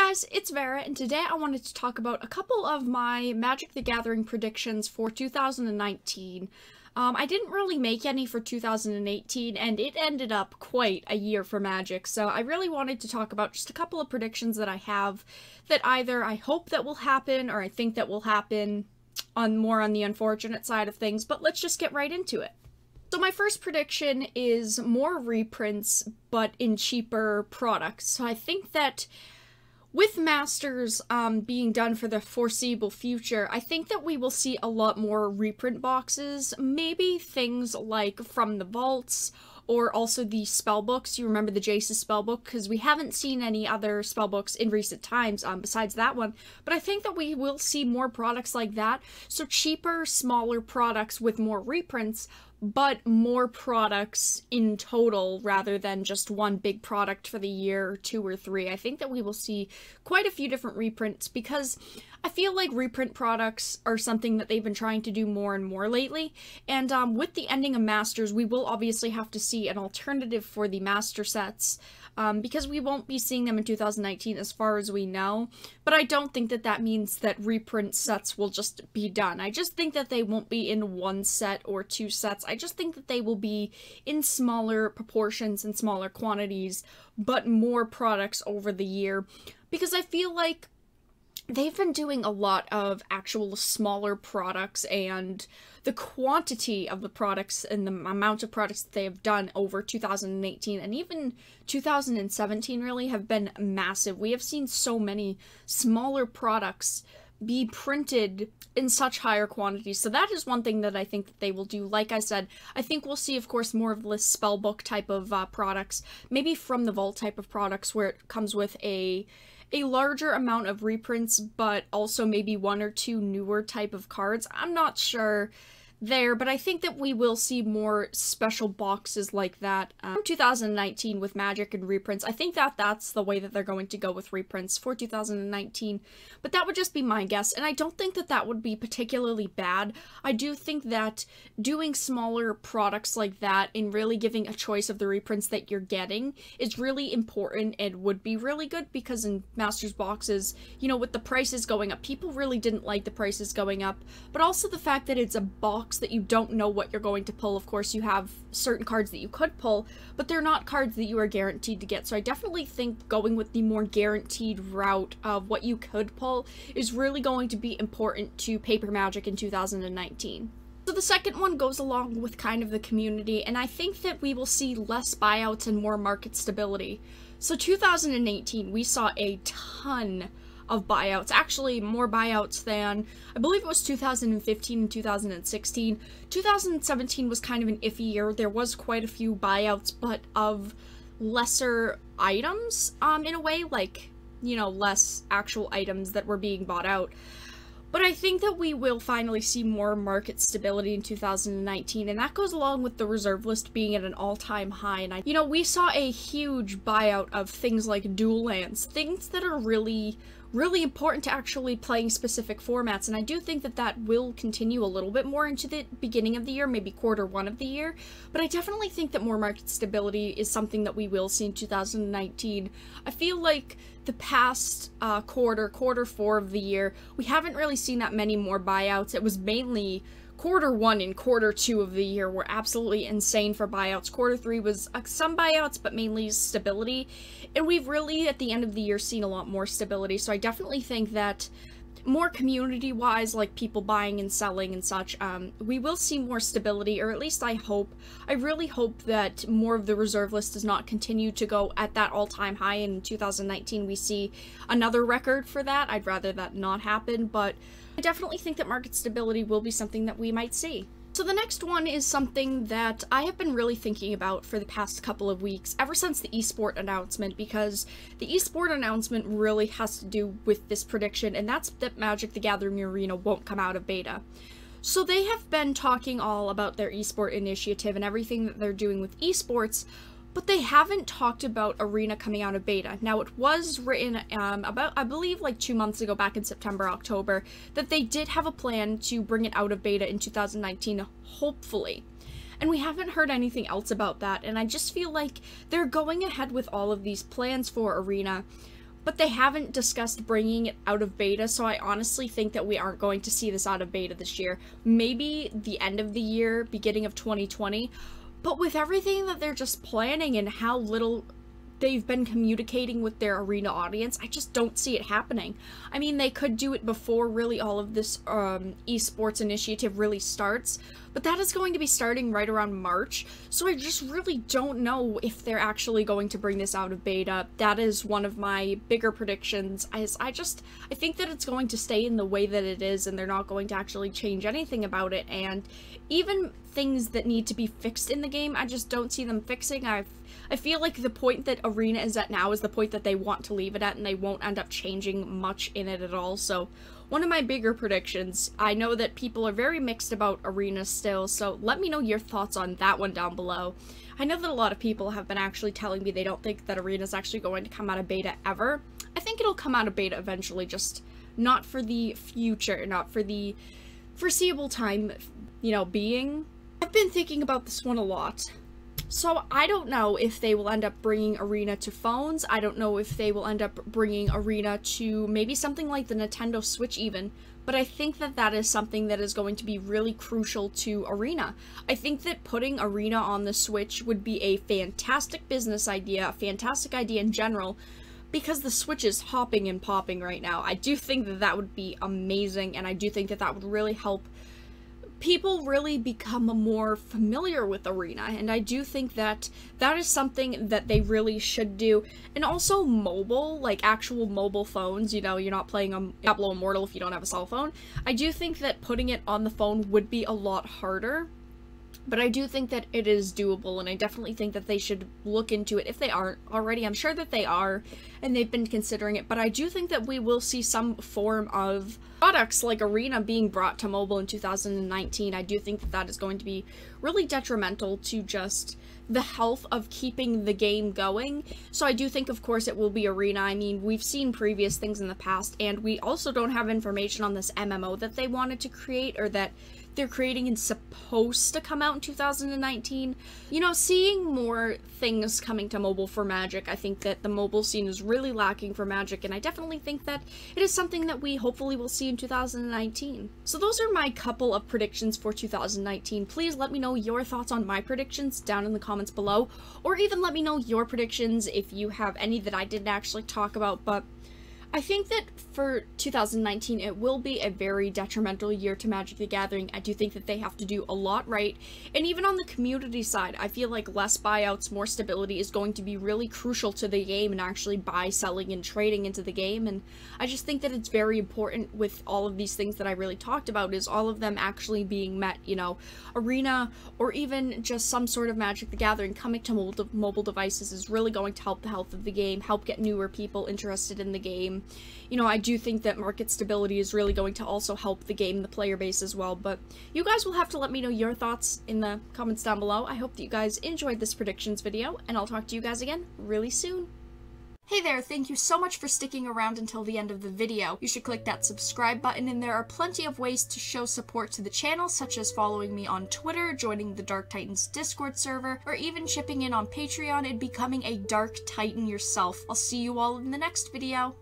Guys, it's Vara, and today I wanted to talk about a couple of my Magic the Gathering predictions for 2019. I didn't really make any for 2018, and it ended up quite a year for Magic, so I really wanted to talk about just a couple of predictions that I have that either I hope that will happen, or I think that will happen more on the unfortunate side of things, but let's just get right into it. So my first prediction is more reprints, but in cheaper products. So I think that with Masters being done for the foreseeable future, I think that we will see a lot more reprint boxes, maybe things like from the vaults, or also the spellbooks. You remember the Jace's spellbook, because we haven't seen any other spellbooks in recent times besides that one, but I think that we will see more products like that, so cheaper, smaller products with more reprints, but more products in total rather than just one big product for the year, 2 or 3. I think that we will see quite a few different reprints because I feel like reprint products are something that they've been trying to do more and more lately, and with the ending of Masters, we will obviously have to see an alternative for the Master sets, because we won't be seeing them in 2019 as far as we know, but I don't think that that means that reprint sets will just be done. I just think that they won't be in 1 set or 2 sets. I just think that they will be in smaller proportions and smaller quantities, but more products over the year, because I feel like they've been doing a lot of actual smaller products, and the quantity of the products and the amount of products that they have done over 2018 and even 2017 really have been massive. We have seen so many smaller products be printed in such higher quantities. So that is one thing that I think that they will do. Like I said, I think we'll see, of course, more of the spellbook type of products, maybe from the vault type of products where it comes with a larger amount of reprints, but also maybe 1 or 2 newer type of cards. I'm not sure there, but I think that we will see more special boxes like that from 2019 with Magic and reprints. I think that that's the way that they're going to go with reprints for 2019, but that would just be my guess, and I don't think that that would be particularly bad. I do think that doing smaller products like that and really giving a choice of the reprints that you're getting is really important and would be really good, because in Masters boxes, you know, with the prices going up, people really didn't like the prices going up, but also the fact that it's a box that you don't know what you're going to pull. Of course, you have certain cards that you could pull, but they're not cards that you are guaranteed to get. So I definitely think going with the more guaranteed route of what you could pull is really going to be important to Paper Magic in 2019. So the second one goes along with kind of the community, and I think that we will see less buyouts and more market stability. So 2018, we saw a ton of buyouts, actually more buyouts than, I believe it was 2015 and 2016. 2017 was kind of an iffy year. There was quite a few buyouts, but of lesser items, in a way, like, you know, less actual items that were being bought out. But I think that we will finally see more market stability in 2019, and that goes along with the reserve list being at an all-time high. And you know, we saw a huge buyout of things like dual lands, things that are really important to actually playing specific formats, and I do think that that will continue a little bit more into the beginning of the year, maybe Q1 of the year, but I definitely think that more market stability is something that we will see in 2019. I feel like the past Q4 of the year, we haven't really seen that many more buyouts. It was mainly Q1 and Q2 of the year were absolutely insane for buyouts. Q3 was some buyouts, but mainly stability. And we've really, at the end of the year, seen a lot more stability. So I definitely think that more community-wise, like people buying and selling and such, we will see more stability, or at least I hope. I really hope that more of the reserve list does not continue to go at that all-time high. In 2019, we see another record for that. I'd rather that not happen, but I definitely think that market stability will be something that we might see. So the next one is something that I have been really thinking about for the past couple of weeks, ever since the esport announcement, because the esport announcement really has to do with this prediction, and that's that Magic the Gathering Arena won't come out of beta. So they have been talking all about their esport initiative and everything that they're doing with esports, but they haven't talked about Arena coming out of beta. Now, it was written about, I believe, like 2 months ago, back in September, October, that they did have a plan to bring it out of beta in 2019, hopefully. And we haven't heard anything else about that, and I just feel like they're going ahead with all of these plans for Arena, but they haven't discussed bringing it out of beta, so I honestly think that we aren't going to see this out of beta this year. Maybe the end of the year, beginning of 2020, but with everything that they're just planning and how little they've been communicating with their arena audience, I just don't see it happening. I mean, they could do it before really all of this esports initiative really starts, but that is going to be starting right around March, so I just really don't know if they're actually going to bring this out of beta. That is one of my bigger predictions. I think that it's going to stay in the way that it is, and they're not going to actually change anything about it, and even things that need to be fixed in the game, I just don't see them fixing. I feel like the point that Arena is at now is the point that they want to leave it at, and they won't end up changing much in it at all. So one of my bigger predictions, I know that people are very mixed about Arena still, so let me know your thoughts on that one down below. I know that a lot of people have been actually telling me they don't think that Arena is actually going to come out of beta ever. I think it'll come out of beta eventually, just not for the future, not for the foreseeable time, you know, being. I've been thinking about this one a lot. So I don't know if they will end up bringing Arena to phones. I don't know if they will end up bringing Arena to maybe something like the Nintendo Switch even. But I think that that is something that is going to be really crucial to Arena. I think that putting Arena on the Switch would be a fantastic business idea, a fantastic idea in general, because the Switch is hopping and popping right now. I do think that that would be amazing, and I do think that that would really help people really become more familiar with Arena, and I do think that that is something that they really should do. And also mobile, like actual mobile phones, you know, you're not playing Diablo Immortal if you don't have a cell phone. I do think that putting it on the phone would be a lot harder, but I do think that it is doable, and I definitely think that they should look into it if they aren't already. I'm sure that they are, and they've been considering it, but I do think that we will see some form of products like Arena being brought to mobile in 2019. I do think that that is going to be really detrimental to just the health of keeping the game going. So I do think, of course, it will be Arena. I mean, we've seen previous things in the past, and we also don't have information on this MMO that they wanted to create, or that they're creating and supposed to come out in 2019. You know, seeing more things coming to mobile for Magic, I think that the mobile scene is really lacking for Magic, and I definitely think that it is something that we hopefully will see in 2019. So those are my couple of predictions for 2019. Please let me know your thoughts on my predictions down in the comments below, or even let me know your predictions if you have any that I didn't actually talk about. But I think that for 2019, it will be a very detrimental year to Magic the Gathering. I do think that they have to do a lot right, and even on the community side, I feel like less buyouts, more stability is going to be really crucial to the game, and actually selling, and trading into the game. And I just think that it's very important with all of these things that I really talked about, is all of them actually being met, you know. Arena, or even just some sort of Magic the Gathering coming to mobile devices is really going to help the health of the game, help get newer people interested in the game. You know, I do think that market stability is really going to also help the game, the player base as well. But you guys will have to let me know your thoughts in the comments down below. I hope that you guys enjoyed this predictions video, and I'll talk to you guys again really soon. Hey there, thank you so much for sticking around until the end of the video. You should click that subscribe button, and there are plenty of ways to show support to the channel, such as following me on Twitter, joining the Dark Titans Discord server, or even chipping in on Patreon and becoming a Dark Titan yourself. I'll see you all in the next video.